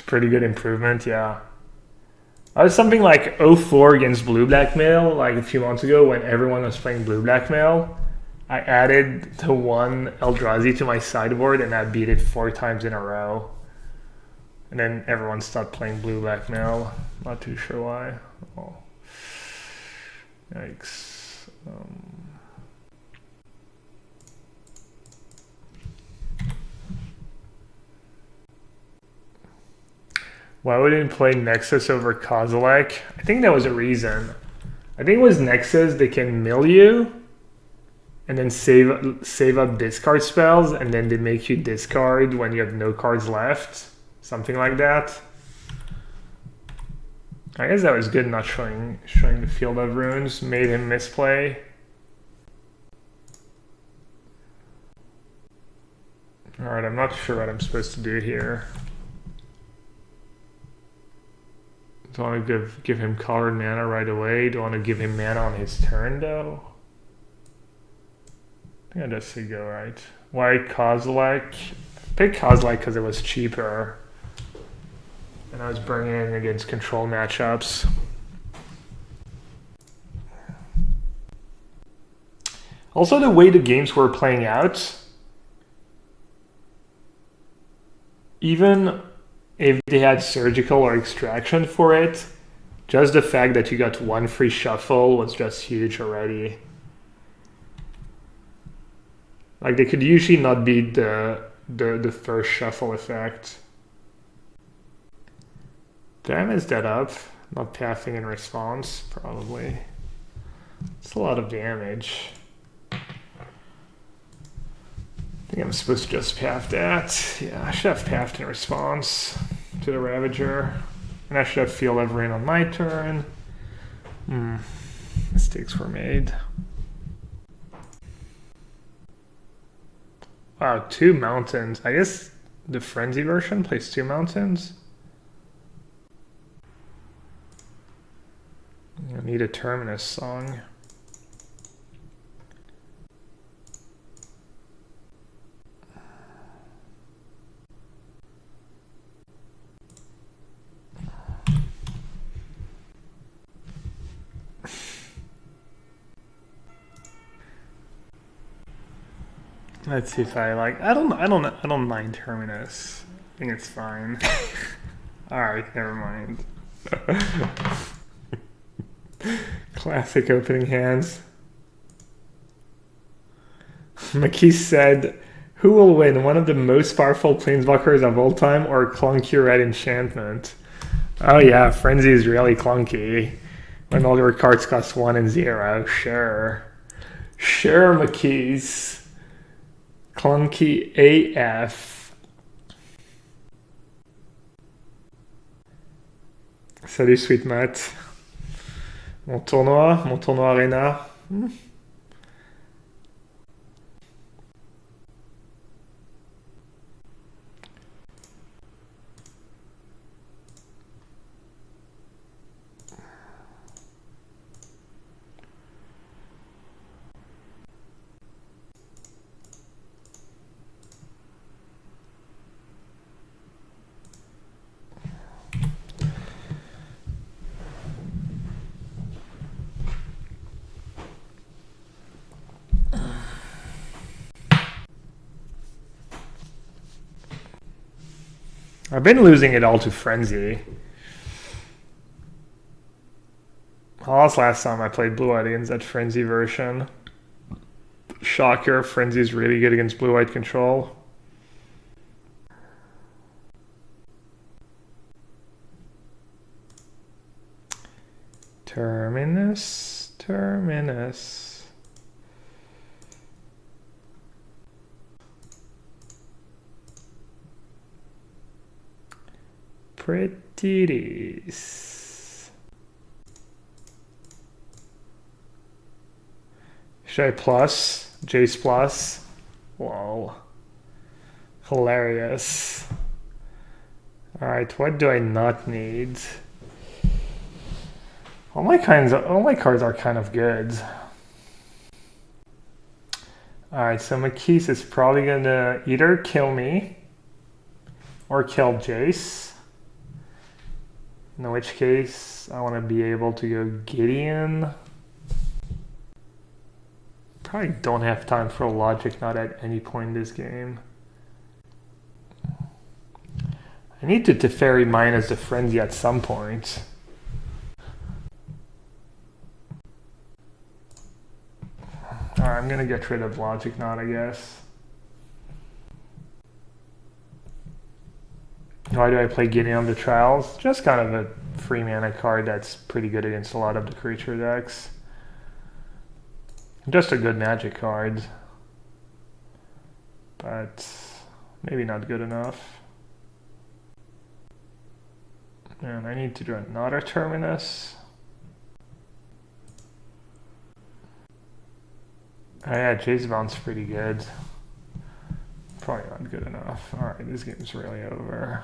pretty good improvement, yeah. I was something like 0-4 against blue blackmail like a few months ago when everyone was playing blue blackmail. I added the one Eldrazi to my sideboard and I beat it 4 times in a row. And then everyone stopped playing blue blackmail. Not too sure why. Oh. Yikes. Why wouldn't play Nexus over Kozilek? I think that was a reason. I think it was Nexus, they can mill you and then save up discard spells and then they make you discard when you have no cards left. Something like that. I guess that was good not showing the Field of Runes. Made him misplay. Alright, I'm not sure what I'm supposed to do here. Do I want to give him colored mana right away? Do I want to give him mana on his turn though? I think I just say go right. Why Kozilek? I picked Kozilek because it was cheaper. And I was bringing in against control matchups. Also the way the games were playing out, even if they had surgical or extraction for it, just the fact that you got 1 free shuffle was just huge already. Like they could usually not beat the first shuffle effect. Did I mess that up? Not pathing in response, probably. It's a lot of damage. I think I'm supposed to just path that. Yeah, I should have pathed in response to the Ravager. And I should have Field of Rain on my turn. Mistakes were made. Wow, 2 mountains. I guess the Frenzy version plays 2 mountains. I need a Terminus song. Let's see if I like. I don't mind Terminus. I think it's fine. All right, never mind. Classic opening hands. McKee said, "Who will win? One of the most powerful planeswalkers of all time, or clunky red enchantment?" Oh yeah, Frenzy is really clunky. When all your cards cost 1 and 0. Sure, McKees. Clunky AF. Salut Sweet Matt. Mon tournoi Arena. I've been losing it all to Frenzy. I lost last time I played Blue-White against that Frenzy version. Shocker, Frenzy is really good against Blue-White control. Terminus. Pretty nice. Should I plus? Jace plus? Whoa. Hilarious. Alright, what do I not need? All my cards are kind of good. Alright, so McKees is probably gonna either kill me or kill Jace. In which case, I want to be able to go Gideon. Probably don't have time for a logic knot at any point in this game. I need to Teferi minus the Frenzy at some point. Alright, I'm gonna get rid of logic knot, I guess. Why do I play Gideon on the Trials? Just kind of a free mana card that's pretty good against a lot of the creature decks. Just a good magic card. But maybe not good enough. And I need to do another Terminus. Oh yeah, Jace Bound's pretty good. Probably not good enough. Alright, this game's really over.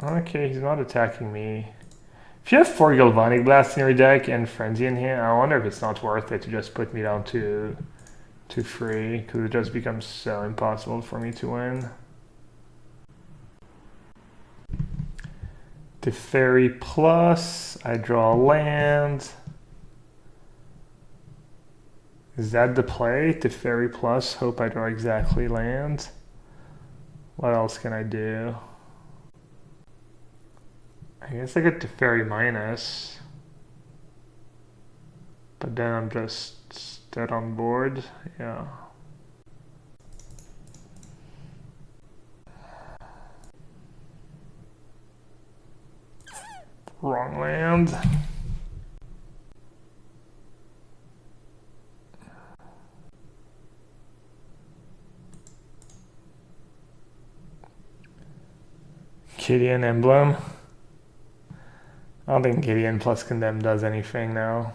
Okay, he's not attacking me. If you have 4 Galvanic Blasts in your deck and Frenzy in hand, I wonder if it's not worth it to just put me down to 3, because it just becomes so impossible for me to win. Teferi plus, I draw a land. Is that the play? Teferi plus, hope I draw exactly land. What else can I do? I guess I get Teferi minus. But then I'm just dead on board. Yeah. Wrong land. Gideon Emblem. I don't think Gideon plus Condemn does anything now.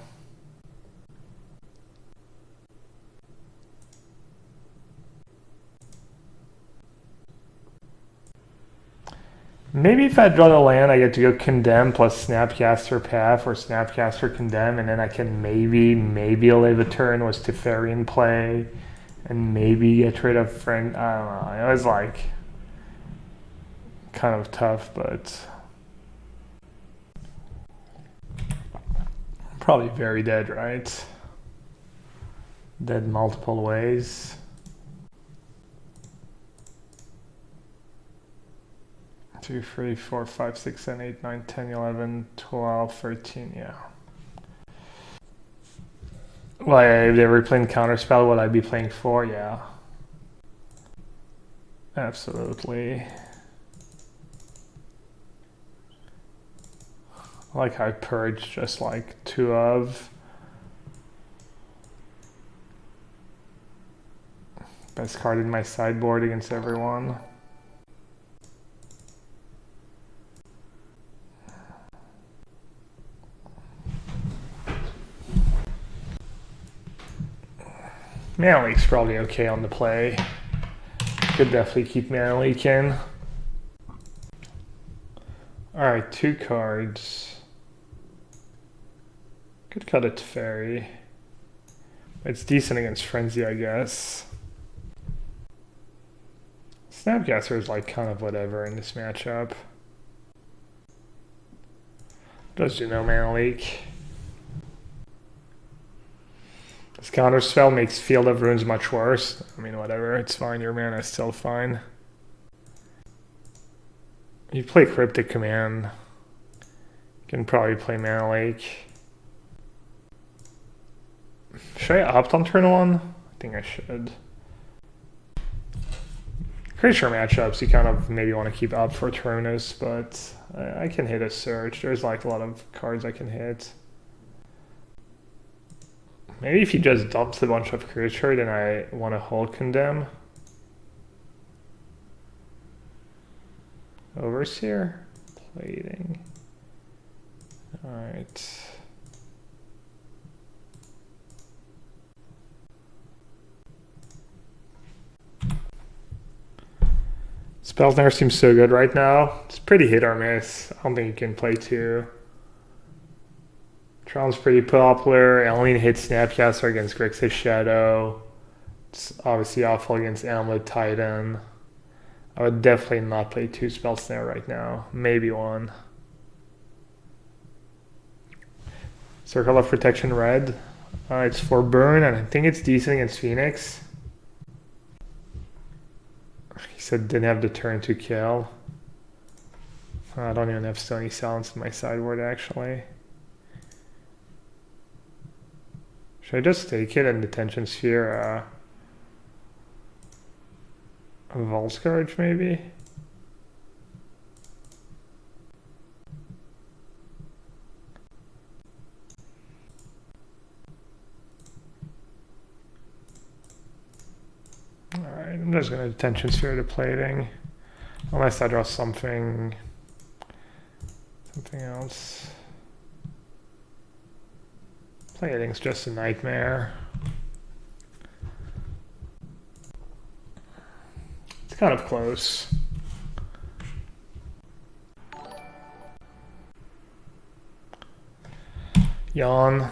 Maybe if I draw the land, I get to go Condemn plus Snapcaster Path or Snapcaster Condemn, and then I can maybe live a turn with Teferi in play, and maybe get rid of friend. I don't know. It was like kind of tough, but probably very dead, right? Dead multiple ways. 2, 3, 4, 5, 6, 7, 8, 9, 10, 11, 12, 13, yeah. Well, if they were playing Counterspell, would I be playing 4? Yeah. Absolutely. Like I purged just like 2 of. Best card in my sideboard against everyone. Mana Leak's probably okay on the play. Could definitely keep Mana Leak in. Alright, 2 cards. Could cut it to Teferi. It's decent against Frenzy, I guess. Snapcaster is like kind of whatever in this matchup. Does do no Mana Leak. This Counterspell makes Field of Runes much worse. I mean, whatever, it's fine. Your mana is still fine. You play Cryptic Command. You can probably play Mana Leak. Should I opt on turn 1? I think I should. Creature matchups, you kind of maybe want to keep up for Terminus, but I can hit a search. There's like a lot of cards I can hit. Maybe if he just dumps a bunch of creature, then I want to hold Condemn. Overseer? Plating. Alright. Spells never seems so good right now. It's pretty hit or miss. I don't think you can play 2. Tron's pretty popular. Elene hits Snapcaster against Grixis Shadow. It's obviously awful against Amulet Titan. I would definitely not play 2 spells there right now. Maybe 1. Circle of Protection red. It's for burn, and I think it's decent against Phoenix. He said didn't have the turn to kill. I don't even have Stony Silence in my sideboard, actually. Should I just take it and Detention Sphere? Volscourge, maybe? Alright, I'm just going to Detention Sphere to Plating. Unless I draw something else. Plating's just a nightmare. It's kind of close. Yawn.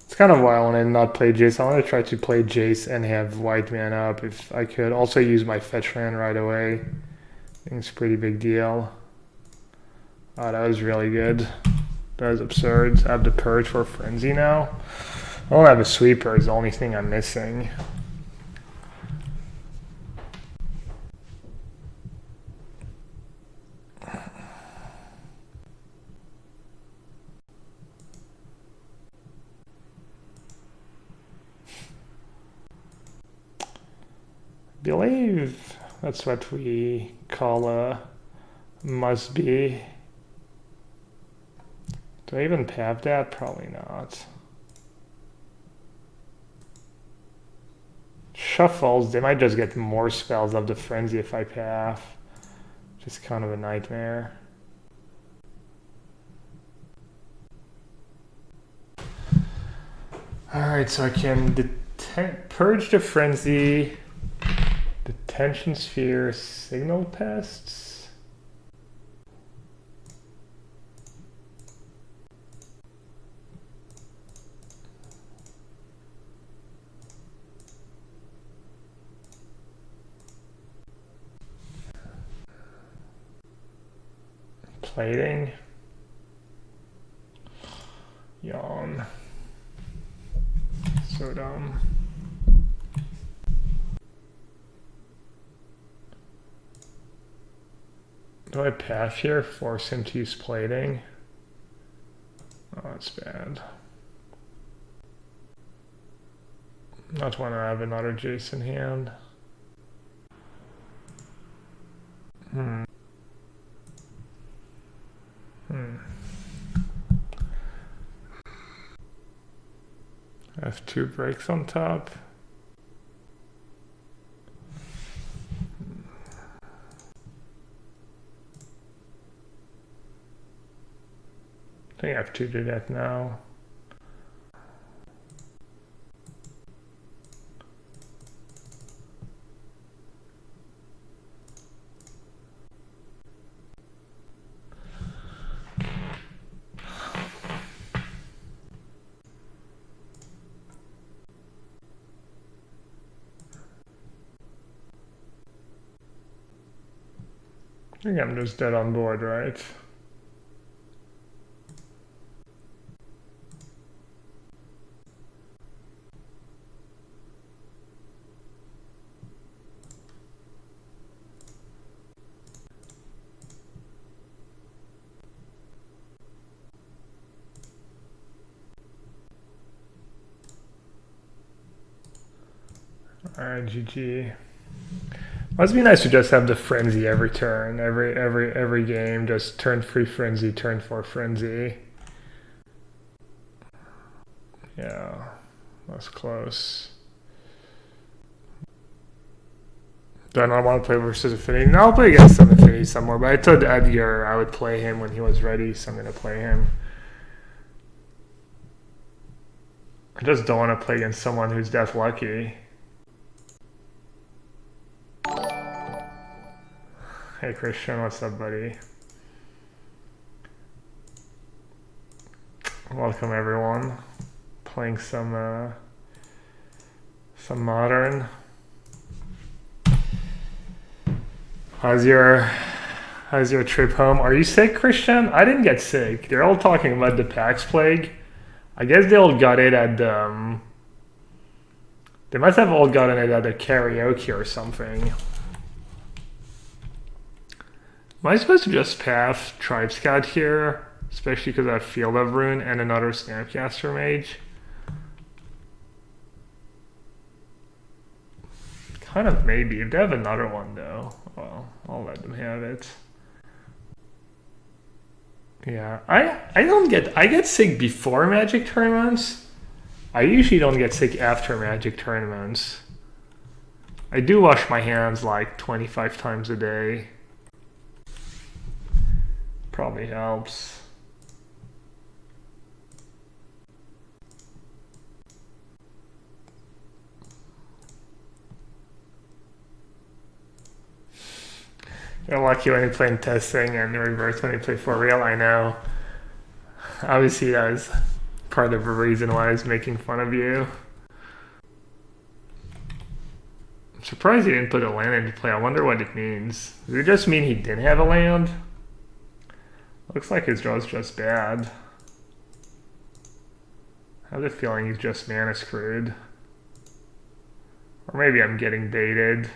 It's kind of why I want to not play Jace. I want to try to play Jace and have white man up if I could. Also use my fetch land right away. I think it's a pretty big deal. Oh, that was really good. That was absurd. I have the Purge for Frenzy now. I don't have a Sweeper. It's the only thing I'm missing. I believe that's what we call a must be. Do I even have that? Probably not. Shuffles, they might just get more spells of the Frenzy if I path. Just kind of a nightmare. Alright, so I can purge the Frenzy, Detention Sphere, Signal Pests. Plating. Yawn. So dumb. Do I path here? Force him to use plating? Oh, that's bad. Not when I have another Jace in hand. I have 2 breaks on top. I think I have to do that now. I think I'm just dead on board, right? Alright, GG. Must be nice to just have the Frenzy every turn, every game, just turn 3 Frenzy, turn 4 Frenzy. Yeah, that's close. Do I not want to play versus Affinity? No, I'll play against some Affinity somewhere, but I told Edgar I would play him when he was ready, so I'm going to play him. I just don't want to play against someone who's death lucky. Hey Christian, what's up, buddy? Welcome everyone. Playing some modern. How's your trip home? Are you sick, Christian? I didn't get sick. They're all talking about the Pax Plague. I guess they all got it at they must have all gotten it at a karaoke or something. Am I supposed to just path Tribe Scout here? Especially because I have Field of Rune and another Snapcaster Mage. Kind of maybe. If they have another one though, well, I'll let them have it. Yeah, I get sick before Magic tournaments. I usually don't get sick after Magic tournaments. I do wash my hands like 25 times a day. Probably helps. You're lucky when you play in testing and the reverse when you play for real, I know. Obviously that was part of the reason why I was making fun of you. I'm surprised he didn't put a land into play. I wonder what it means. Does it just mean he didn't have a land? Looks like his draw's just bad. I have the feeling he's just mana screwed. Or maybe I'm getting baited.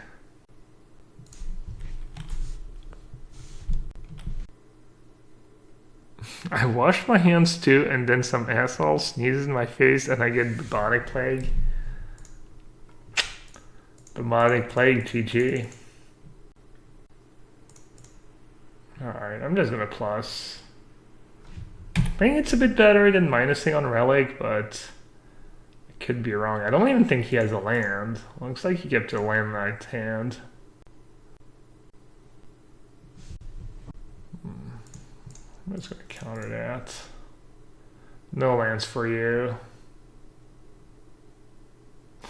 I wash my hands too, and then some asshole sneezes in my face and I get bubonic plague. Bubonic plague, GG. Alright, I'm just gonna plus. I think it's a bit better than minusing on Relic, but I could be wrong. I don't even think he has a land. Looks like he kept a land in right hand. I'm just going to counter that. No lands for you.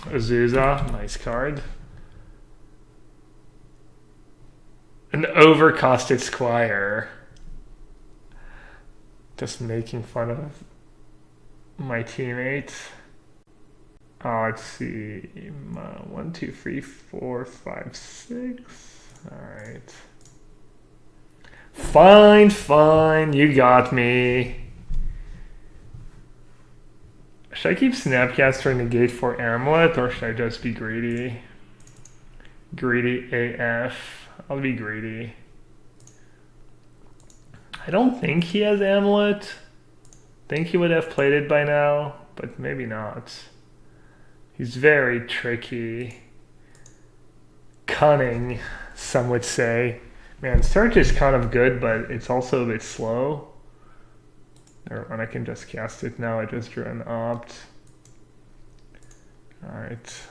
Azusa, nice card. An overcosted Squire. Just making fun of my teammates. Let's see. 1, 2, 3, 4, 5, 6. Alright. Fine, you got me. Should I keep Snapcaster negate for Amulet, or should I just be greedy? Greedy AF. I'll be greedy. I don't think he has Amulet. Think he would have played it by now, but maybe not. He's very tricky. Cunning, some would say. Man, search is kind of good, but it's also a bit slow. Never mind, I can just cast it now. I just drew an opt. Alright.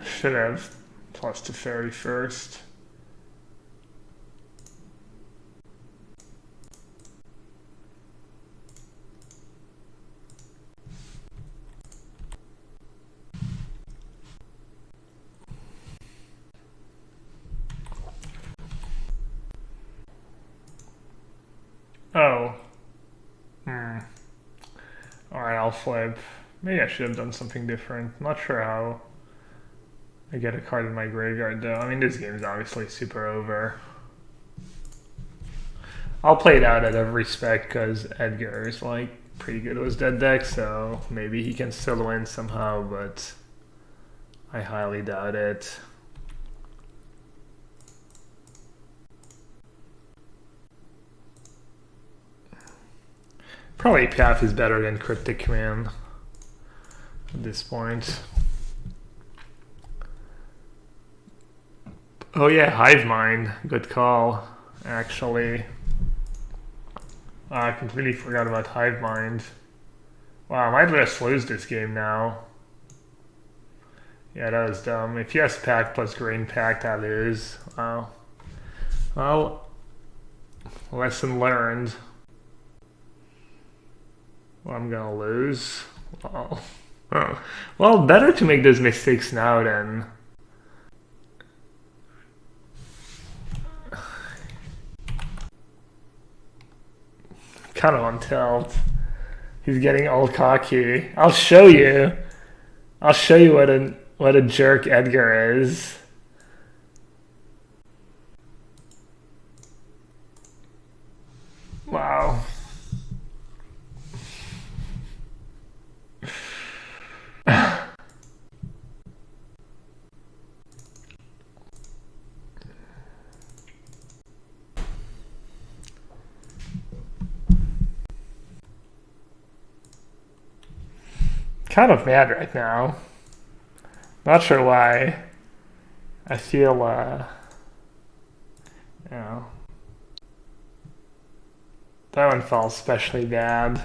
Should have plus to fairy first. Oh. Alright, I'll flip. Maybe I should have done something different. Not sure how. I get a card in my graveyard though. I mean, this game is obviously super over. I'll play it out at every spec because Edgar is like pretty good with his dead deck, so maybe he can still win somehow, but I highly doubt it. Probably Path is better than Cryptic Command at this point. Oh yeah, Hive Mind. Good call, actually. I completely forgot about Hive Mind. Wow, I might just lose this game now. Yeah, that was dumb. If you have pack plus green pack, I lose. Wow. Well, lesson learned. Well, I'm gonna lose. Well, well, better to make those mistakes now than. Kind of on tilt. He's getting all cocky. I'll show you. I'll show you what a jerk Edgar is. Wow. Kind of mad right now. Not sure why. I feel, you know, that one felt especially bad.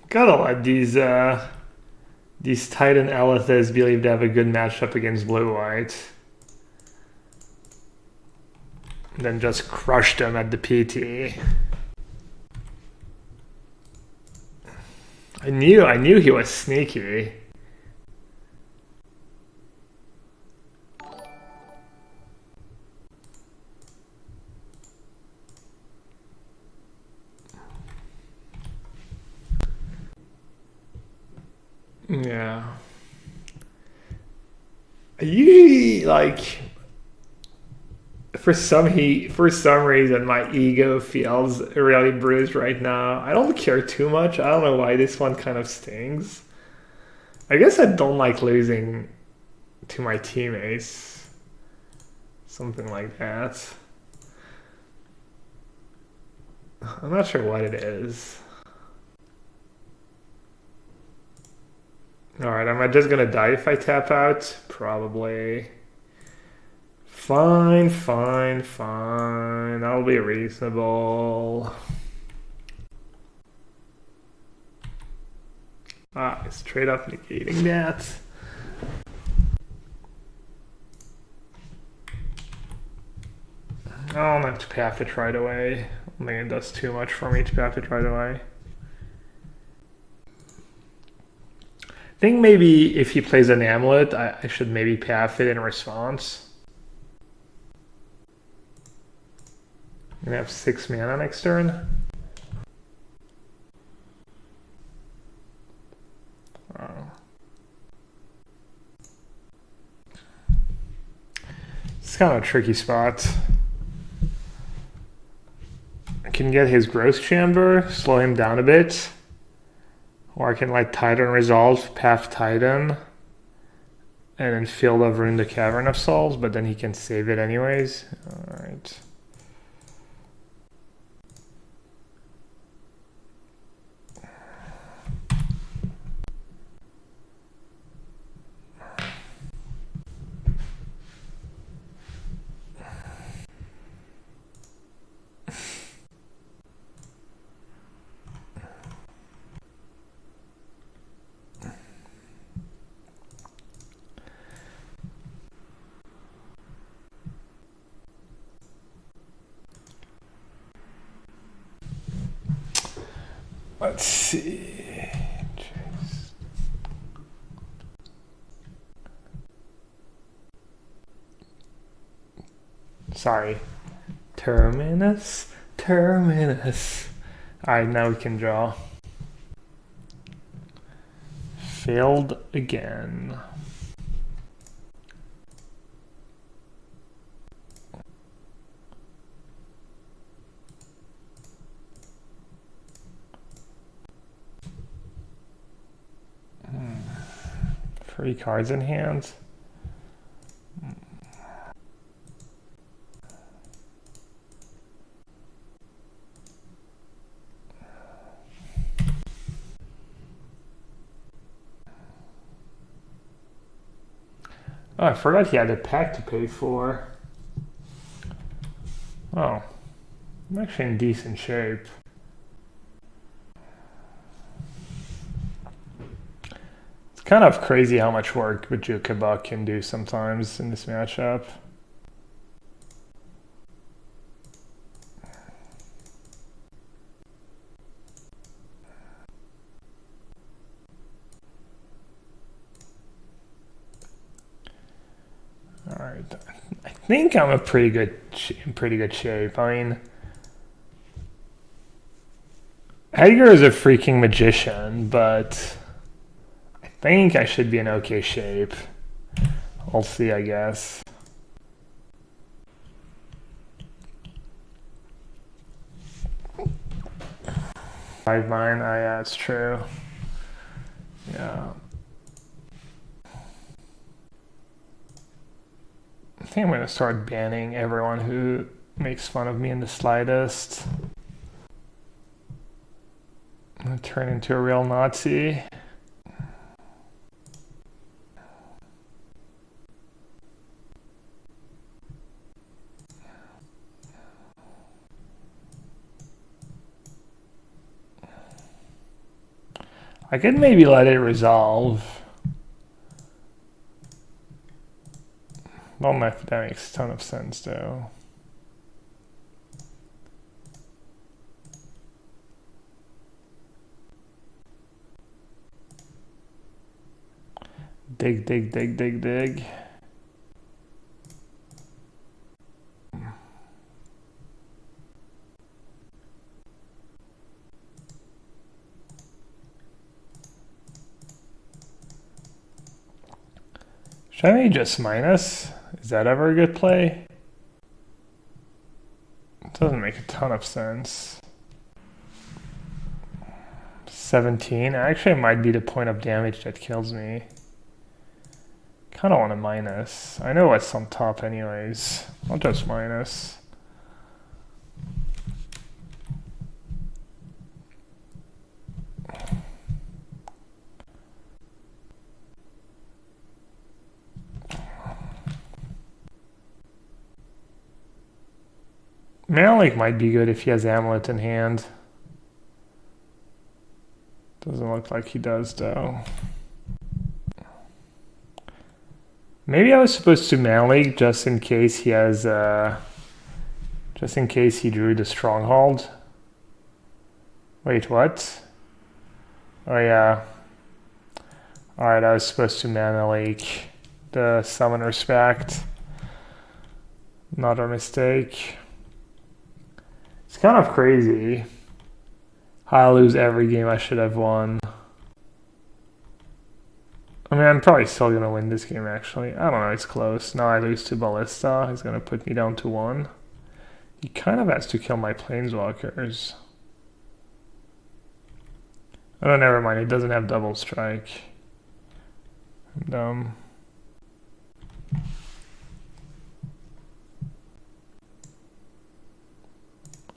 Gotta let these Titan Elithas believe they have a good matchup against blue-white. Then just crush them at the PT. I knew he was sneaky. Yeah. I usually like for some reason my ego feels really bruised right now. I don't care too much. I don't know why this one kind of stings. I guess I don't like losing to my teammates. Something like that. I'm not sure what it is. Alright, am I just gonna die if I tap out? Probably. Fine. I'll be reasonable. Straight up negating that. I don't have to path it right away. I think it does too much for me to path it right away. I think maybe if he plays an amulet, I should maybe path it in response. I'm gonna have 6 mana next turn. It's kind of a tricky spot. I can get his Growth Chamber, slow him down a bit. Or I can like Titan Resolve, Path Titan, and then Field of Ruin the Cavern of Souls, but then he can save it anyways. Alright. Let's see. Sorry. Terminus. Alright, now we can draw. Failed again. Three cards in hand. Oh, I forgot he had a pack to pay for. Oh, I'm actually in decent shape. kind of crazy how much work Bajuka can do sometimes in this matchup. All right, I think I'm in pretty good shape. I mean, Edgar is a freaking magician, but I think I should be in okay shape. We'll see, I guess. Five mine, yeah, it's true. Yeah. I think I'm gonna start banning everyone who makes fun of me in the slightest. I'm gonna turn into a real Nazi. I could maybe let it resolve. Don't know if that makes a ton of sense though. Dig, dig, dig, dig, dig. Should I maybe just minus? Is that ever a good play? It doesn't make a ton of sense. 17. Actually, it might be the point of damage that kills me. Kind of want to minus. I know what's on top anyways. I'll just minus. Malik might be good if he has Amulet in hand. Doesn't look like he does though. Maybe I was supposed to Malik just in case he has, just in case he drew the Stronghold. Wait, what? Oh yeah. Alright, I was supposed to Malik the Summoner's Pact. Not a mistake. It's kind of crazy how I lose every game I should have won. I mean, I'm probably still going to win this game, actually. I don't know, it's close. Now I lose to Ballista. He's going to put me down to 1. He kind of has to kill my Planeswalkers. Oh, never mind. He doesn't have double strike. I'm dumb.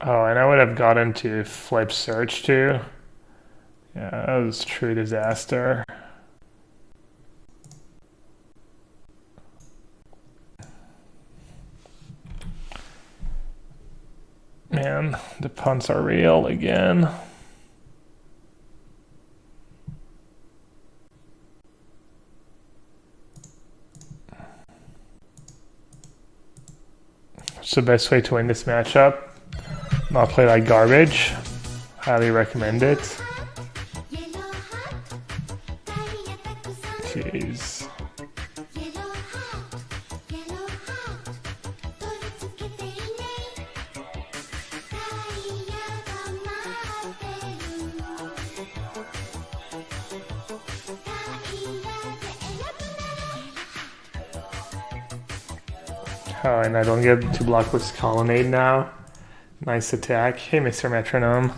Oh, and I would have gotten to flip search too. Yeah, that was a true disaster. Man, the punts are real again. What's the best way to win this matchup? Not play like garbage. Highly recommend it. Jeez. Oh, and I don't get to block with Colonnade now. Nice attack. Hey, Mr. Metronome.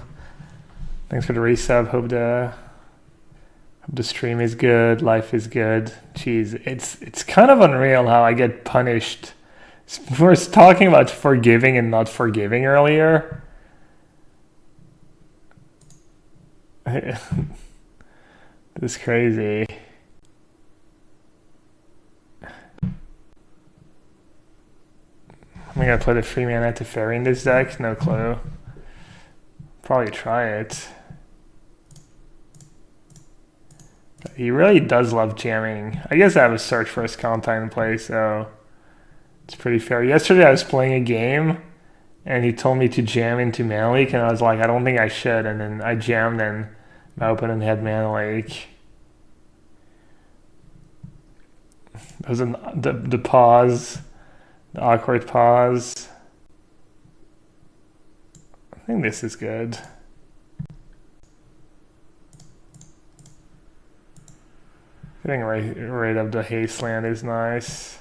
Thanks for the resub. Hope the stream is good. Life is good. Jeez, it's kind of unreal how I get punished. We were talking about forgiving and not forgiving earlier. This is crazy. I'm gonna play the free mana to Fairy in this deck, no clue. Probably try it. He really does love jamming. I guess I have a search for his content in play, so it's pretty fair. Yesterday I was playing a game, and he told me to jam into Mana Leak, and I was like, I don't think I should. And then I jammed, and my opponent had Mana Leak. That was the pause, the awkward pause. I think this is good. Getting rid of the haste land is nice.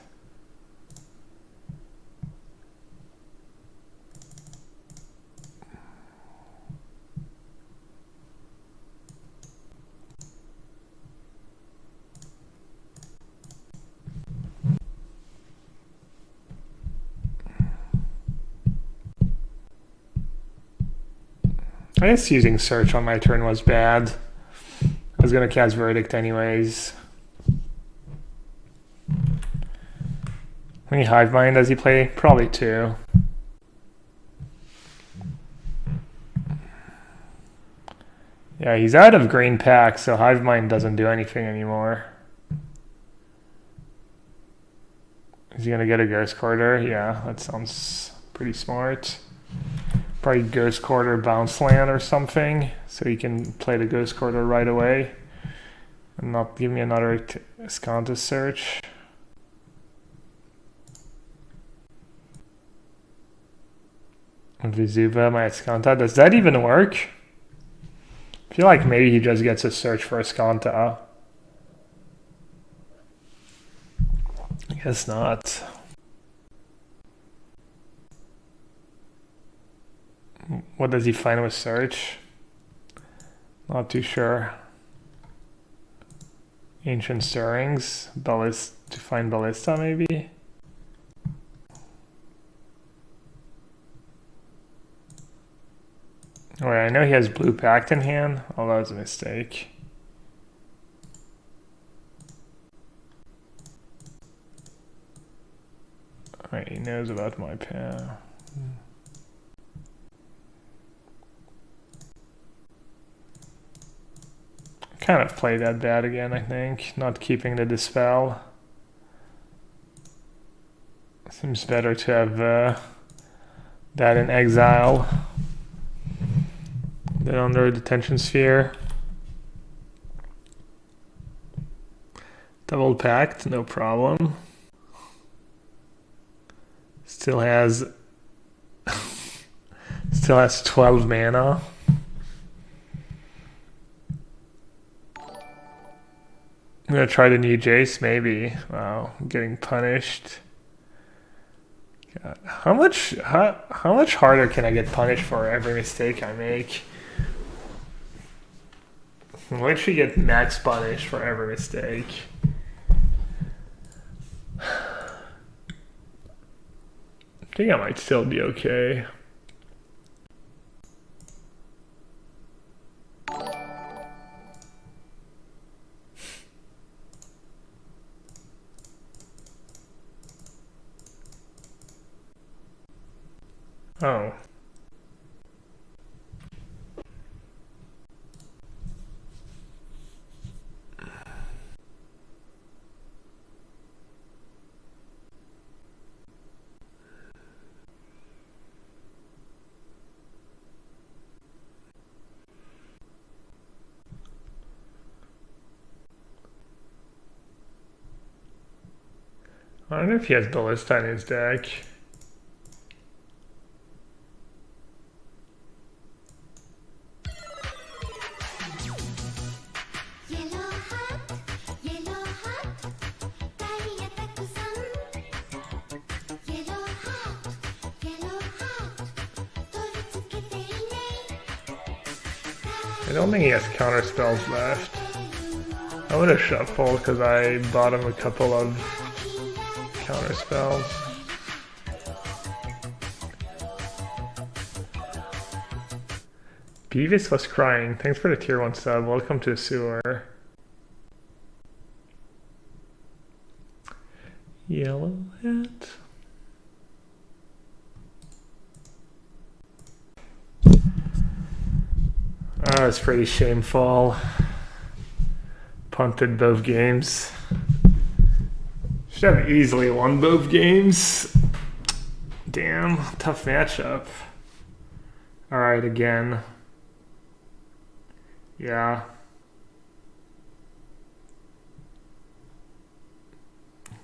I guess using search on my turn was bad. I was gonna cast Verdict anyways. How many Hive Mind does he play? Probably 2. Yeah, he's out of green pack, so Hive Mind doesn't do anything anymore. Is he gonna get a Ghost Quarter? Yeah, that sounds pretty smart. Probably Ghost Quarter bounce land or something, so he can play the Ghost Quarter right away and not give me another Sconta search. Vizuva, my Sconta. Does that even work? I feel like maybe he just gets a search for a Sconta. I guess not. What does he find with search? Not too sure. Ancient Stirrings, to find Ballista maybe? Oh, wait, I know he has Blue Pact in hand. Oh, that was a mistake. Alright, he knows about my path. Kind of played that bad again, I think. Not keeping the Dispel. Seems better to have that in exile than under a Detention Sphere. Double Pact, no problem. Still has 12 mana. I'm gonna try the new Jace, maybe. Wow, I'm getting punished. God. How much harder can I get punished for every mistake I make? I literally get max punished for every mistake. I think I might still be okay. Oh. I don't know if he has Ballista in his deck. I don't think he has counter spells left. I would have shuffled because I bought him a couple of counter spells. Beavis was crying. Thanks for the tier 1 sub. Welcome to the sewer. Yellowhat. Oh, it's pretty shameful. Punted both games. Should have easily won both games. Damn, tough matchup. Alright, again. Yeah.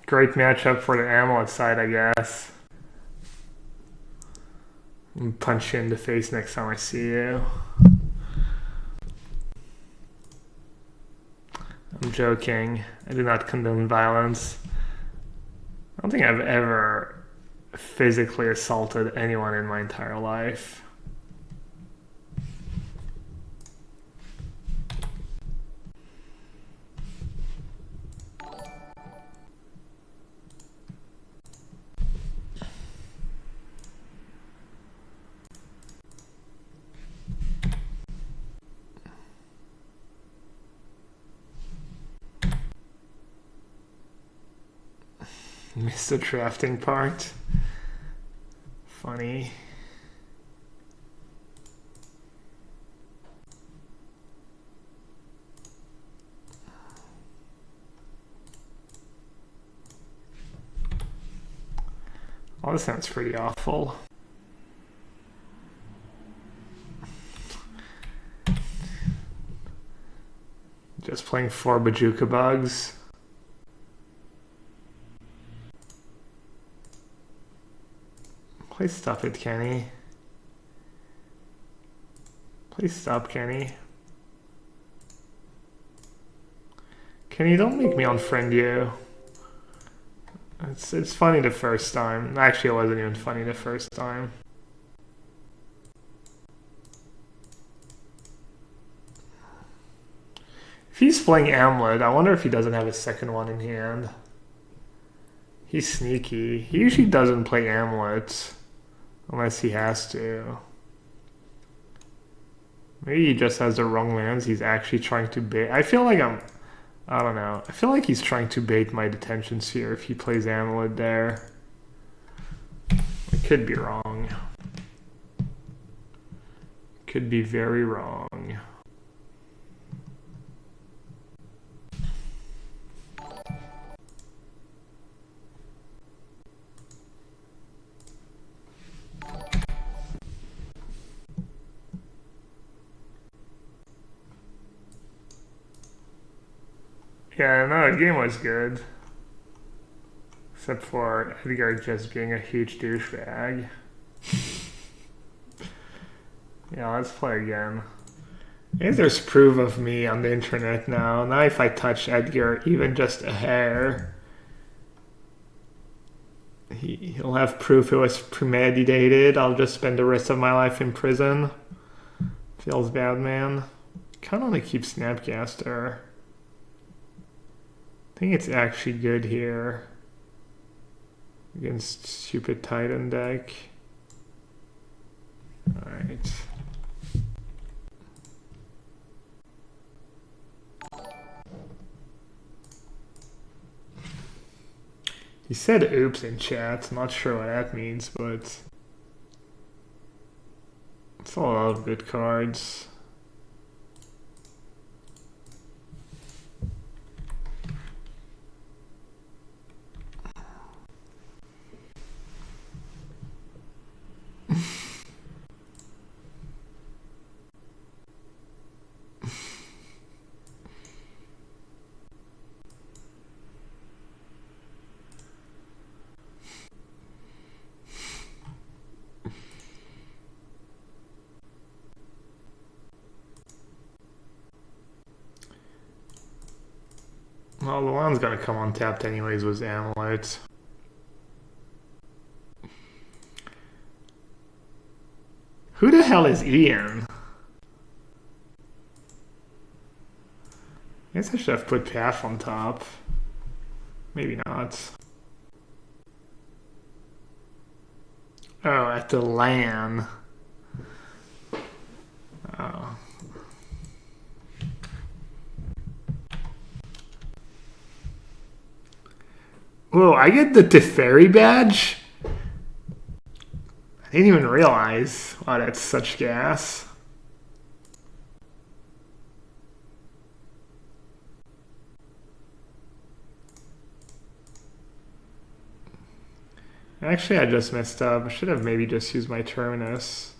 Great matchup for the amulet side, I guess. I'll punch you in the face next time I see you. I'm joking. I do not condone violence. I don't think I've ever physically assaulted anyone in my entire life. Missed the drafting part. Funny. Oh, this sounds pretty awful. Just playing 4 Bajuka bugs. Please stop it, Kenny. Please stop, Kenny. Kenny, don't make me unfriend you. It's funny the first time. Actually, it wasn't even funny the first time. If he's playing Amulet, I wonder if he doesn't have a second one in hand. He's sneaky. He usually doesn't play Amulet. Unless he has to. Maybe he just has the wrong lands. He's actually trying to bait. I feel like I don't know. I feel like he's trying to bait my detention sphere if he plays Amulet there. I could be wrong. Could be very wrong. Yeah, no, the game was good. Except for Edgar just being a huge douchebag. Yeah, let's play again. Maybe there's proof of me on the internet now. Now if I touch Edgar even just a hair, he'll have proof it was premeditated. I'll just spend the rest of my life in prison. Feels bad, man. Kinda wanna keep Snapcaster. I think it's actually good here against stupid Titan deck. Alright. He said oops in chat. Not sure what that means, but it's a lot of good cards. Well, the one's gonna come untapped anyways was Amulet. Who the hell is Ian? I guess I should have put Path on top. Maybe not. Oh, at the LAN. Oh. Whoa, I get the Teferi badge? I didn't even realize. Wow, that's such gas. Actually, I just messed up. I should have maybe just used my Terminus.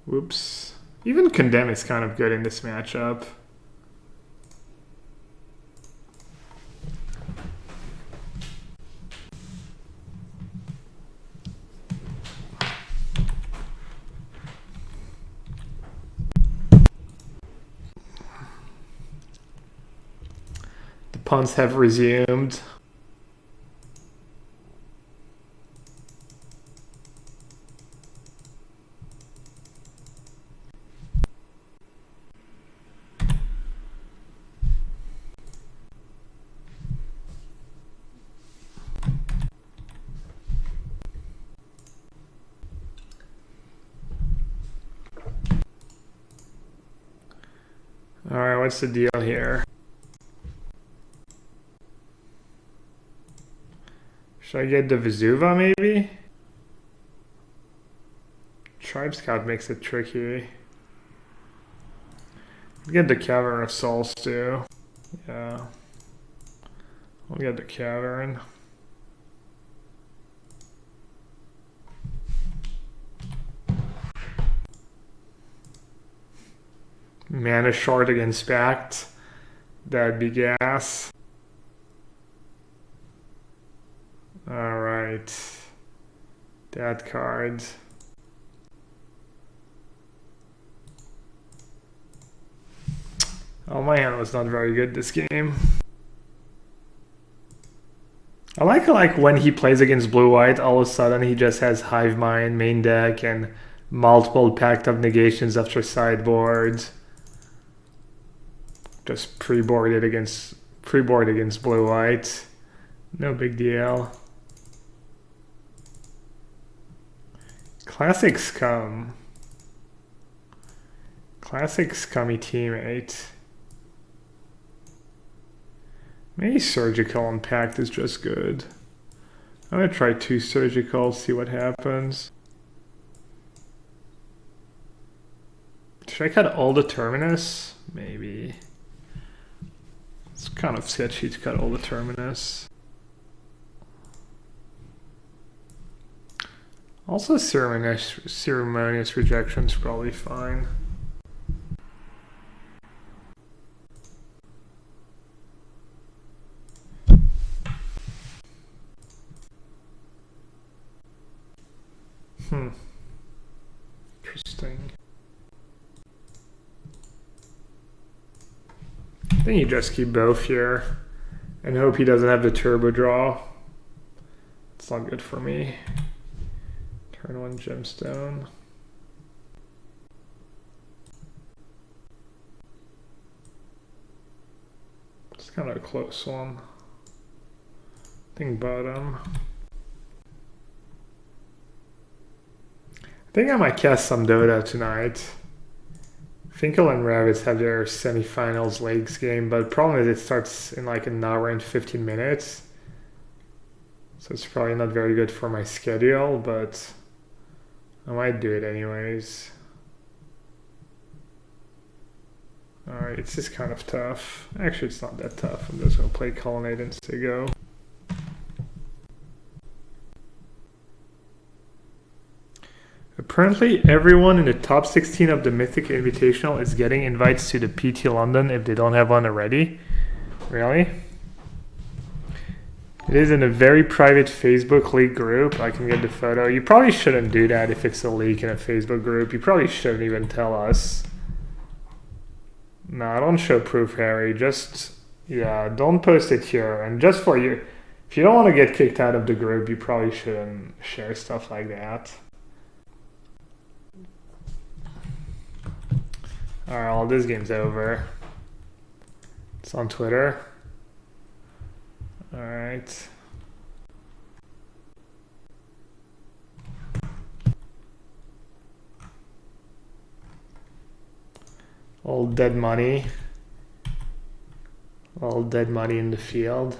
Whoops. Even Condemn is kind of good in this matchup. The punts have resumed. Alright, what's the deal here? Should I get the Vesuva maybe? Tribe Scout makes it tricky. Get the Cavern of Souls too. Yeah. I'll get the Cavern. Mana short against Pact. That'd be gas. Alright. That card. Oh, my hand was not very good this game. I like when he plays against blue-white, all of a sudden he just has Hive Mind, main deck, and multiple Pact of Negations after sideboard. Just pre-board against blue-white. No big deal. Classic Scum. Classic Scummy teammate. Maybe Surgical and Pact is just good. I'm gonna try 2 Surgical, see what happens. Should I cut all the Terminus? Maybe. It's kind of sketchy to cut all the Terminus. Also, ceremonious rejection is probably fine. Interesting. I think you just keep both here and hope he doesn't have the turbo draw. It's not good for me. Turn 1 gemstone. It's kind of a close one. I think bottom. I think I might cast some Dota tonight. Finkel and Rabbits have their semifinals leagues game, but the problem is it starts in like an hour and 15 minutes. So it's probably not very good for my schedule, but I might do it anyways. Alright, it's just kind of tough. Actually, it's not that tough. I'm just going to play Colonnade and Sigo. Apparently, everyone in the top 16 of the Mythic Invitational is getting invites to the PT London if they don't have one already. Really? It is in a very private Facebook league group. I can get the photo. You probably shouldn't do that if it's a leak in a Facebook group. You probably shouldn't even tell us. No, don't show proof, Harry. Just, yeah, don't post it here. And just for you, if you don't want to get kicked out of the group, you probably shouldn't share stuff like that. Alright, well, this game's over. It's on Twitter. Alright. All dead money. All dead money in the field.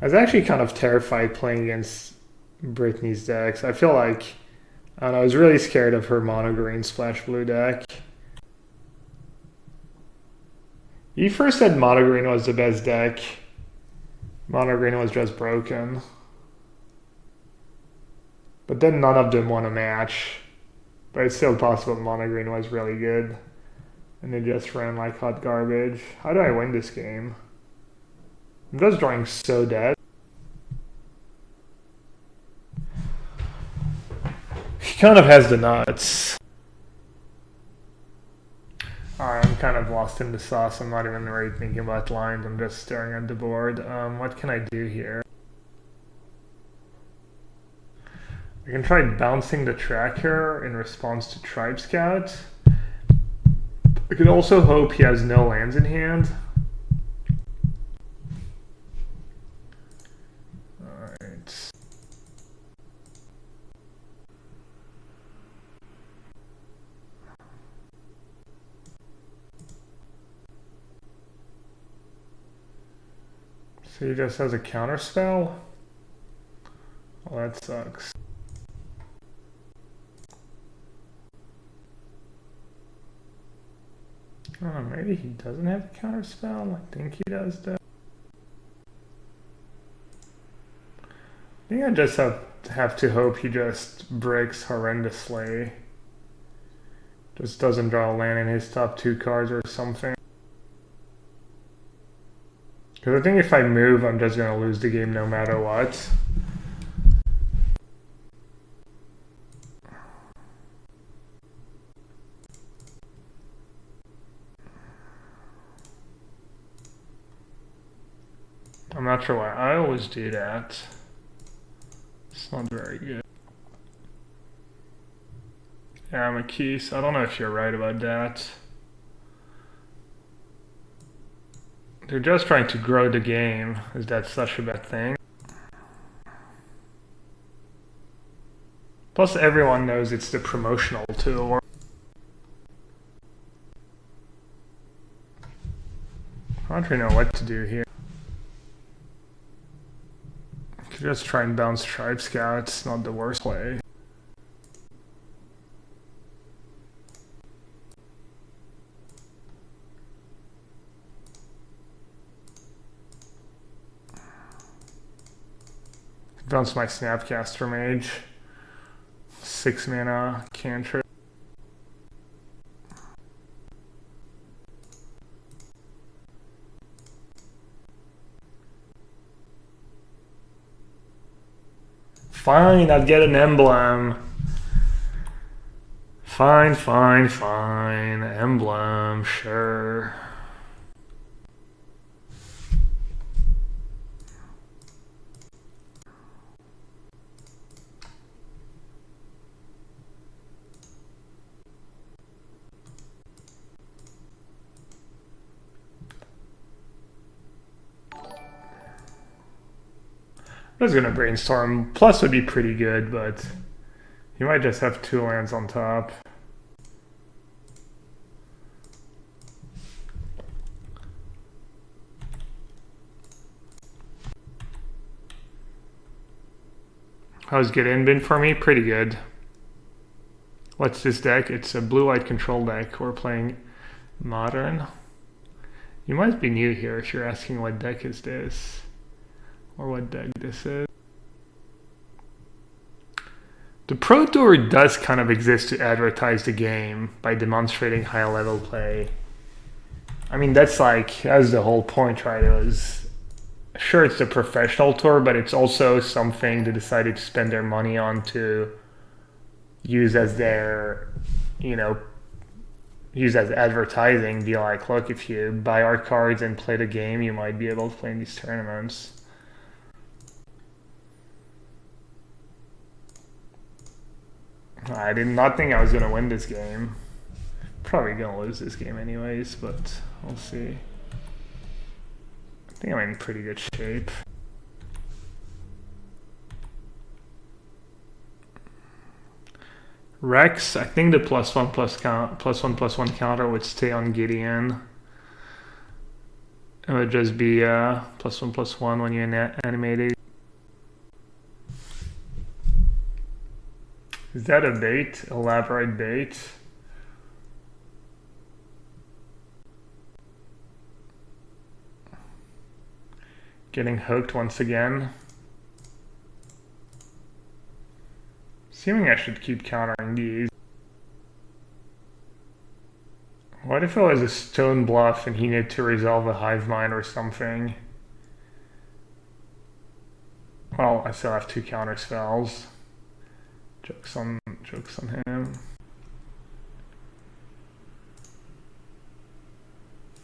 I was actually kind of terrified playing against Brittany's decks. I feel like, I don't know, I was really scared of her mono green splash blue deck. You first said mono green was the best deck. Mono green was just broken. But then none of them want to match. But it's still possible mono green was really good. And they just ran like hot garbage. How do I win this game? I'm just drawing so dead. He kind of has the nuts. Alright, I'm kind of lost in the sauce. I'm not even really thinking about lines. I'm just staring at the board. What can I do here? I can try bouncing the tracker in response to Tribe Scout. I could also hope he has no lands in hand. Alright. So he just has a counter spell? Well, that sucks. Oh, maybe he doesn't have a counter spell. I think he does though. I think I just have to hope he just breaks horrendously. Just doesn't draw a land in his top 2 cards or something. Because I think if I move, I'm just going to lose the game no matter what. I'm not sure why I always do that. It's not very good. Yeah, I'm a keys. I don't know if you're right about that. They're just trying to grow the game. Is that such a bad thing? Plus everyone knows it's the promotional tool. I don't really know what to do here. I could just try and bounce Tribe Scout. It's not the worst play. Bounce my Snapcaster Mage. 6 mana cantrip. Fine, I'll get an emblem. Fine. Emblem, sure. I was gonna brainstorm. Plus would be pretty good, but you might just have 2 lands on top. How's Get In been for me? Pretty good. What's this deck? It's a blue-white control deck. We're playing Modern. You might be new here if you're asking what deck is this. Or what deck this is. The Pro Tour does kind of exist to advertise the game by demonstrating high level play. I mean, that's the whole point, right? It was, sure, it's the professional tour, but it's also something they decided to spend their money on to use as their, use as advertising. Be like, look, if you buy our cards and play the game, you might be able to play in these tournaments. I did not think I was going to win this game. Probably going to lose this game anyways, but we'll see. I think I'm in pretty good shape. Rex, I think the +1/+1 counter would stay on Gideon. It would just be +1/+1 when you animate it. Is that a bait? Elaborate bait? Getting hooked once again. Assuming I should keep countering these. What if it was a stone bluff and he needed to resolve a hive mind or something? Well, I still have 2 counter spells. Jokes on him.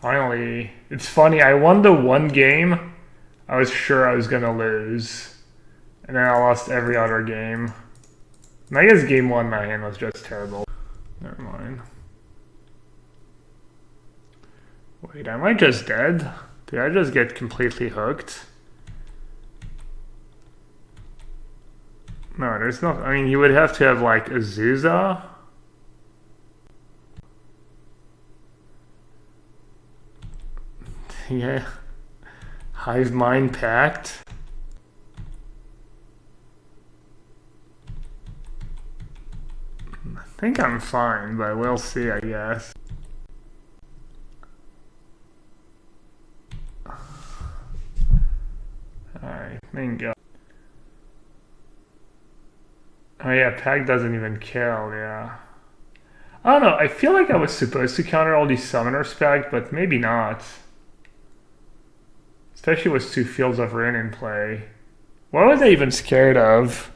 Finally, it's funny, I won the one game I was sure I was gonna lose. And then I lost every other game. And I guess game 1 my hand was just terrible. Never mind. Wait, am I just dead? Did I just get completely hooked? No, there's not. I mean, you would have to have like a Zuza. Yeah. Hive Mind Pact. I think I'm fine, but we'll see, I guess. Alright, bingo. Oh yeah, Pact doesn't even kill, yeah. I don't know, I feel like I was supposed to counter all these summoner Pact, but maybe not. Especially with 2 Fields of Ruin in play. What was I even scared of?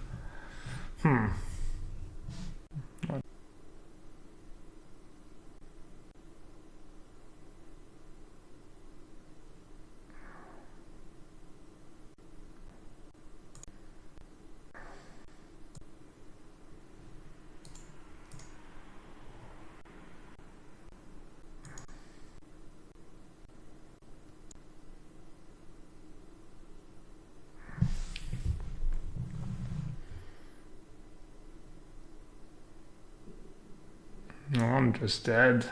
No, I'm just dead.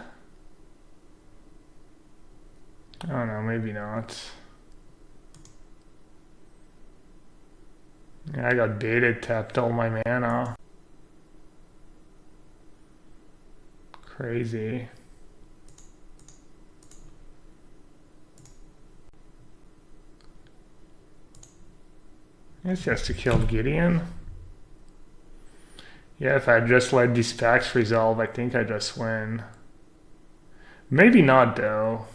I don't know, maybe not. Yeah, I got baited, tapped all my mana. Crazy. I guess he has to kill Gideon. Yeah, if I just let these packs resolve, I think I just win. Maybe not, though.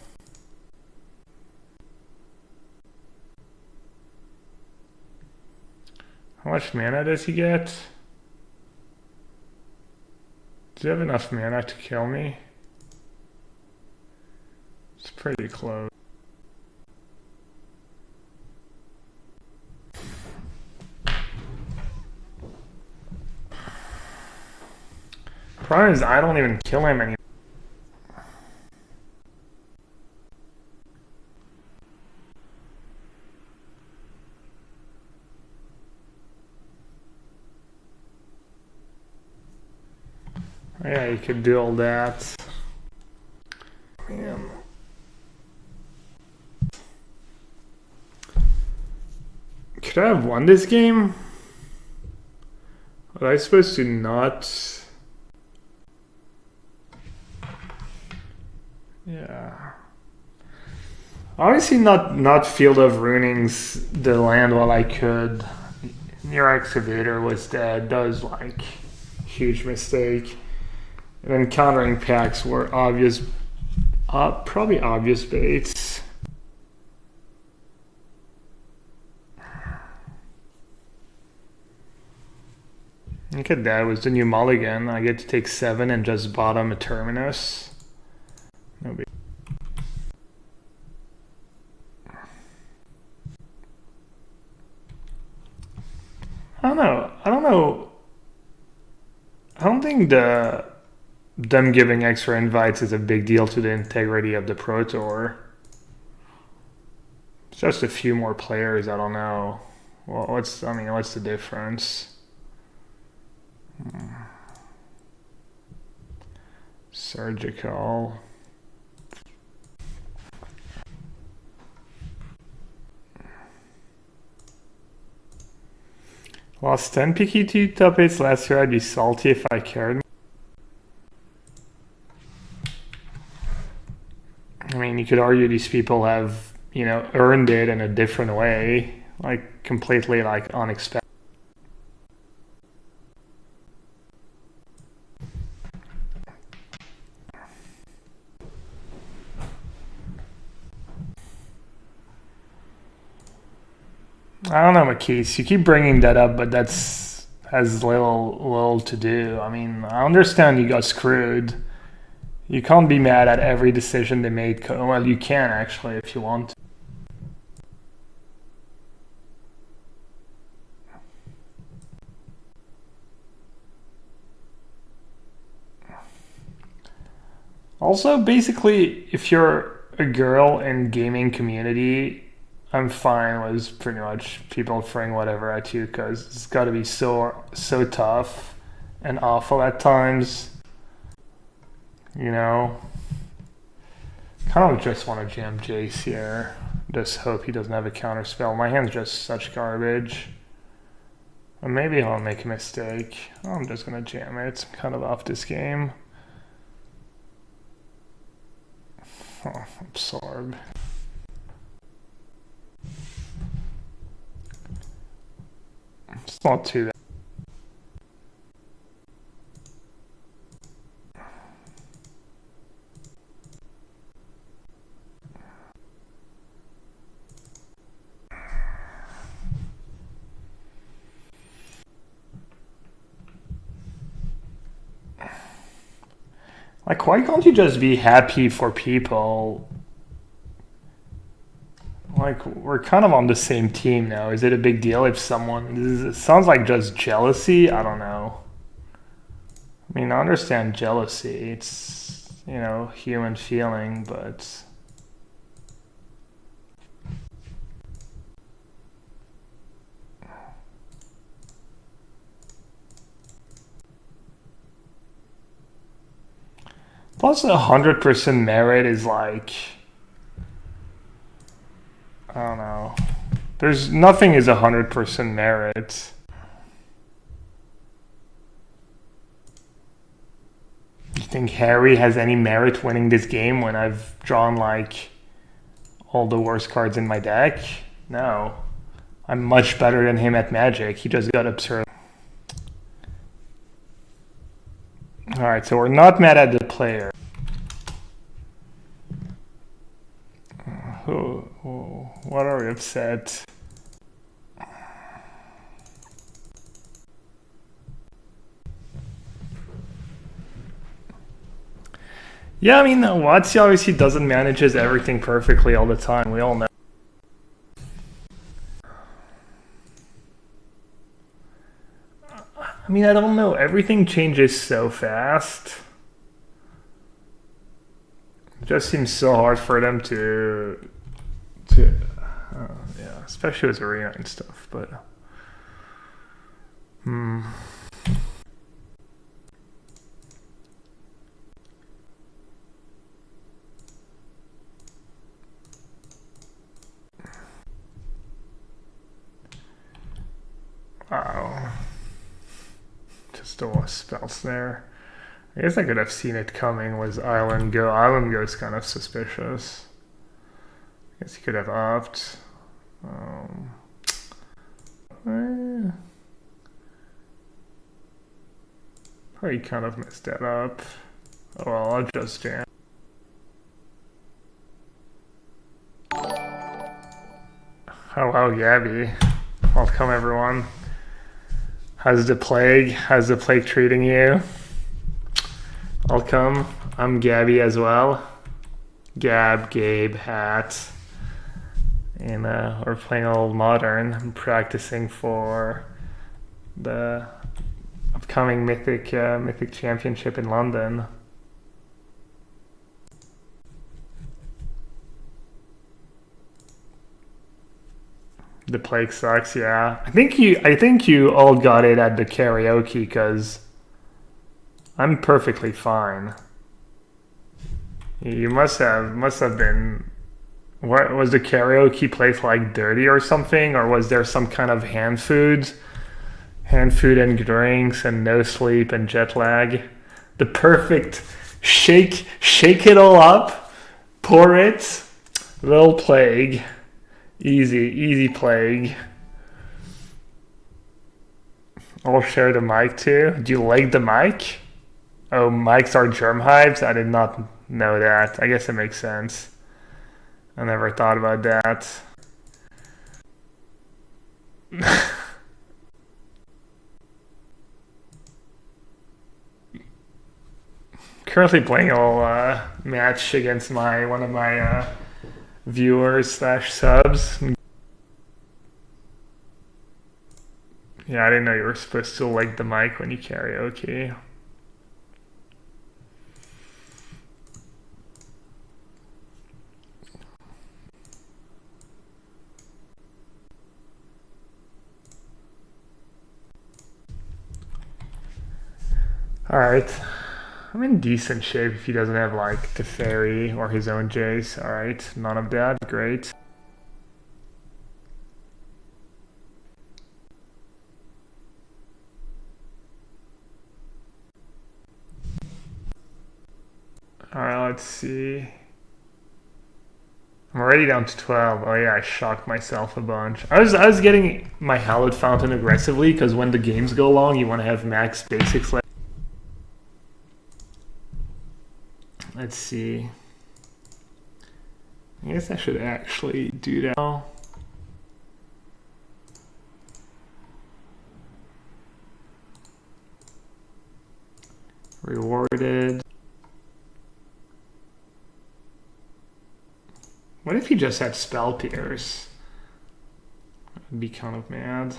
How much mana does he get? Does he have enough mana to kill me? It's pretty close. Problem is, I don't even kill him anymore. Yeah, you could do all that. Man. Could I have won this game? Was I supposed to not? Yeah. Obviously not Field of Runing's the land while I could. Your excavator was dead. That was like huge mistake. And then countering packs were obvious, probably obvious baits. Look at that, it was the new mulligan. I get to take 7 and just bottom a Terminus. No big. I don't know. I don't think them giving extra invites is a big deal to the integrity of the Pro Tour. It's just a few more players, I don't know. Well, what's the difference? Surgical. Lost 10 PK2 top 8s last year. I'd be salty if I cared. I mean, you could argue these people have, earned it in a different way, like completely like unexpected. I don't know, Makis. You keep bringing that up, but that's has little to do. I mean, I understand you got screwed. You can't be mad at every decision they made. Well, you can actually if you want. Also, basically, if you're a girl in gaming community, I'm fine with pretty much people throwing whatever at you because it's got to be so tough and awful at times. You know, kind of just want to jam Jace here. Just hope he doesn't have a counter spell. My hand's just such garbage. Or maybe I'll make a mistake. I'm just gonna jam it. I'm kind of off this game. Oh, absorb. It's not too bad. Like, why can't you just be happy for people? Like, we're kind of on the same team now. Is it a big deal if someone... It sounds like just jealousy? I don't know. I mean, I understand jealousy. It's, you know, human feeling, but... Plus, 100% merit is like... I don't know. There's nothing is 100% merit. You think Harry has any merit winning this game when I've drawn like all the worst cards in my deck? No. I'm much better than him at Magic. He just got absurd. Alright, so we're not mad at the player. What are we upset? Yeah, I mean, Watsy obviously doesn't manages everything perfectly all the time. We all know. I mean, I don't know. Everything changes so fast. It just seems so hard for them to yeah, especially with arena and stuff. But oh, just a spell snare. I guess I could have seen it coming. Was Island Go? Island Go's kind of suspicious. I guess he could have opt. Probably kind of messed that up. Oh well, I'll just jam. Hello, Gabby. Welcome, everyone. How's the plague? How's the plague treating you? Welcome. I'm Gabby as well. Gabe, Hat. And we're playing a little Modern. I'm practicing for the upcoming Mythic Championship in London. The plague sucks, yeah. I think you all got it at the karaoke because I'm perfectly fine. You must have been. What was the karaoke place like? Dirty or something, or was there some kind of hand food and drinks and no sleep and jet lag? The perfect shake it all up, pour it, little plague, easy plague. I'll share the mic too. Do you like the mic? Oh, mics are germ hives? I did not know that. I guess it makes sense. I never thought about that. Currently playing a little match against one of my viewers slash subs. Yeah, I didn't know you were supposed to like the mic when you karaoke. Alright. I'm in decent shape if he doesn't have like Teferi or his own Jace. Alright, none of that. Great. Alright, let's see. I'm already down to 12. Oh yeah, I shocked myself a bunch. I was getting my Hallowed Fountain aggressively because when the games go long, you want to have max basics left. Let's see. I guess I should actually do that now. Rewarded. What if he just had Spell Pierce? I'd be kind of mad.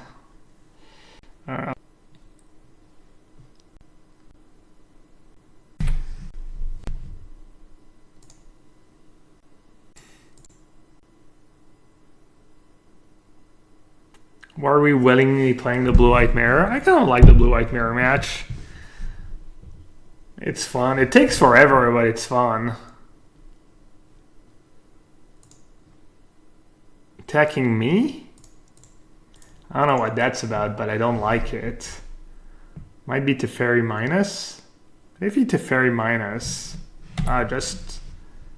Why are we willingly playing the Blue-White Mirror? I kind of like the Blue-White Mirror match. It's fun. It takes forever, but it's fun. Attacking me? I don't know what that's about, but I don't like it. Might be Teferi minus? Maybe Teferi minus. Just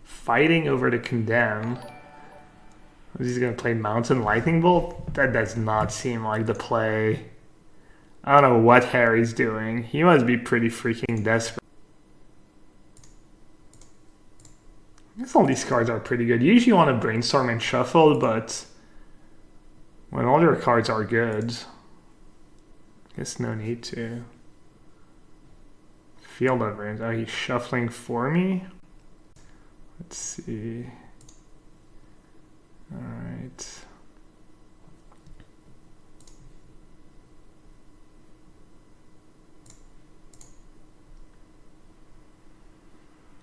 fighting over the Condemn. He's gonna play Mountain Lightning Bolt? That does not seem like the play. I don't know what Harry's doing. He must be pretty freaking desperate. I guess all these cards are pretty good. You usually want to brainstorm and shuffle, but when all your cards are good, I guess no need to. Field of Rains. Oh, he's shuffling for me? Let's see. Alright.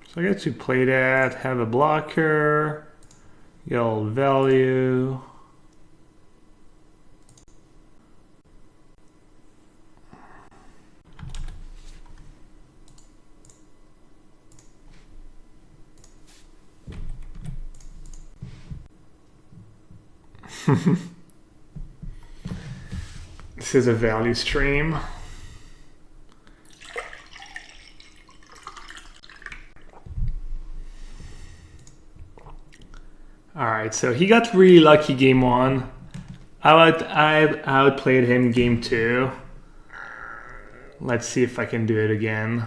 So I get to play that, have a blocker, get all value. This is a value stream. Alright, so he got really lucky game 1. I outplayed him game 2. Let's see if I can do it again.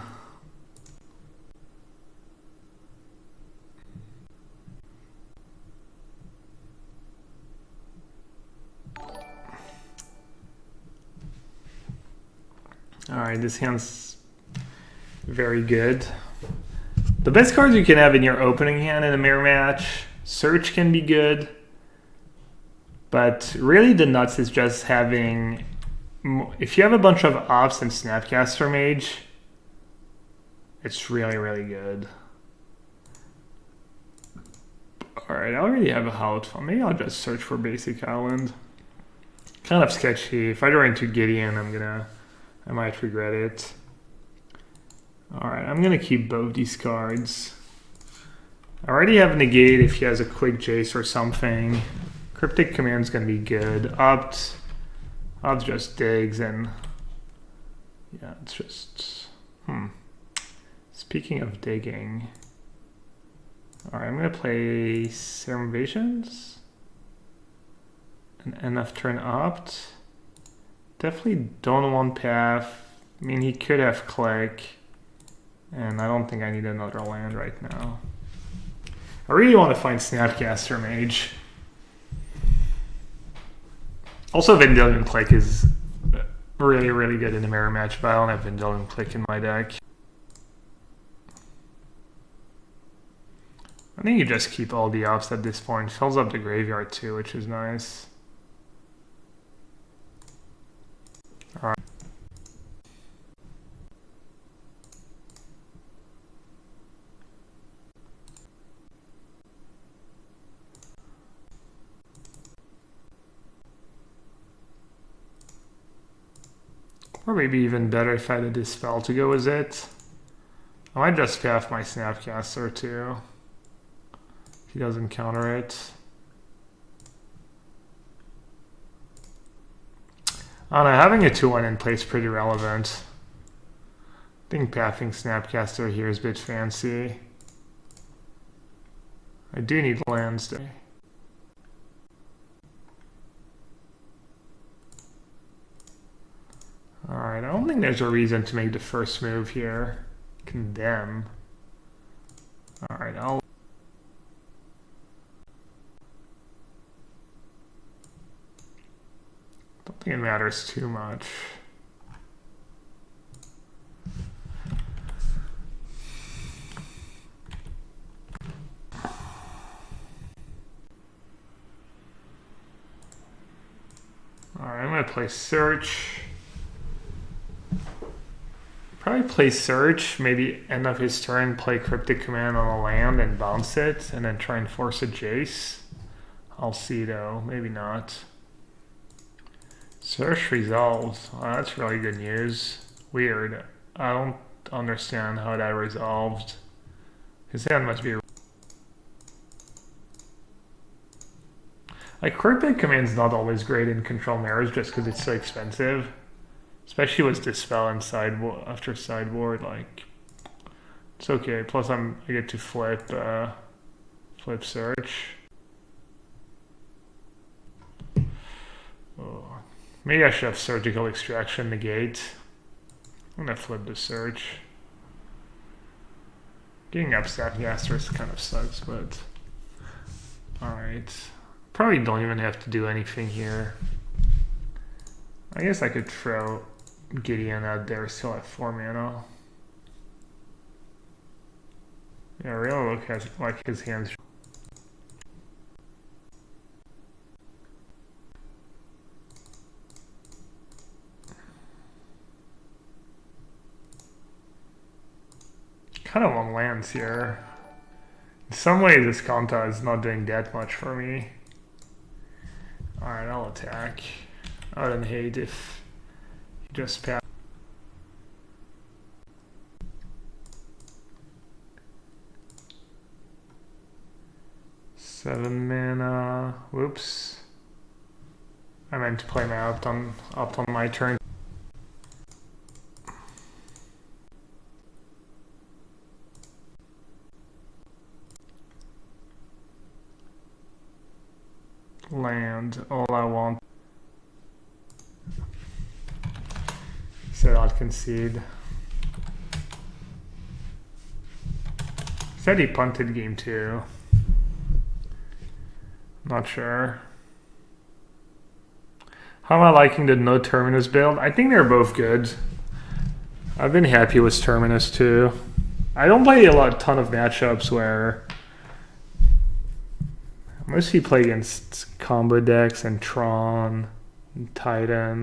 Alright, this hand's very good. The best cards you can have in your opening hand in a mirror match, Search can be good, but really the nuts is just having, if you have a bunch of Ops and Snapcaster Mage, it's really, really good. Alright, I already have a Hallowed Fountain. Maybe I'll just search for Basic Island. Kind of sketchy. If I go into Gideon, I might regret it. Alright, I'm gonna keep both these cards. I already have Negate if he has a quick Jace or something. Cryptic Command's gonna be good. Opt just digs and yeah, it's just Speaking of digging. Alright, I'm gonna play Serum Visions. And enough turn Opt. Definitely don't want Path. I mean, he could have Click. And I don't think I need another land right now. I really want to find Snapcaster Mage. Also, Vendilion Click is really, really good in the mirror match, but I don't have Vendilion Click in my deck. I think you just keep all the ups at this point. Fills up the graveyard too, which is nice. Alright. Or maybe even better if I had a Dispel to go with it. I might just pay off my Snapcaster too. He doesn't counter it. I don't know, having a 2-1 in play is pretty relevant. I think pathing Snapcaster here is a bit fancy. I do need lands though. Alright, I don't think there's a reason to make the first move here. Condemn. Alright, don't think it matters too much. Alright, I'm gonna play Search. Probably play Search, maybe end of his turn, play Cryptic Command on a land and bounce it, and then try and force a Jace. I'll see though, maybe not. Search resolved. Oh, that's really good news. Weird. I don't understand how that resolved. His hand must be... Like, Cryptic Command's not always great in control mirrors just because it's so expensive. Especially with Dispel and sideboard after sideboard, like it's okay. Plus I get to flip Search. Oh. Maybe I should have Surgical Extraction negate. I'm gonna flip the Search. Getting upset Astros kind of sucks, but alright. Probably don't even have to do anything here. I guess I could throw Gideon out there, still at 4 mana. Yeah, really look like his hands. Kind of want lands here. In some ways, this Kanta is not doing that much for me. Alright, I'll attack. I wouldn't hate if he just passed. Seven mana. Whoops. I meant to play my up on my turn. Land, all I want. Said I'd concede. Said he punted game 2. Not sure. How am I liking the no Terminus build? I think they're both good. I've been happy with Terminus too. I don't play a ton of matchups where mostly play against combo decks and Tron and Titan.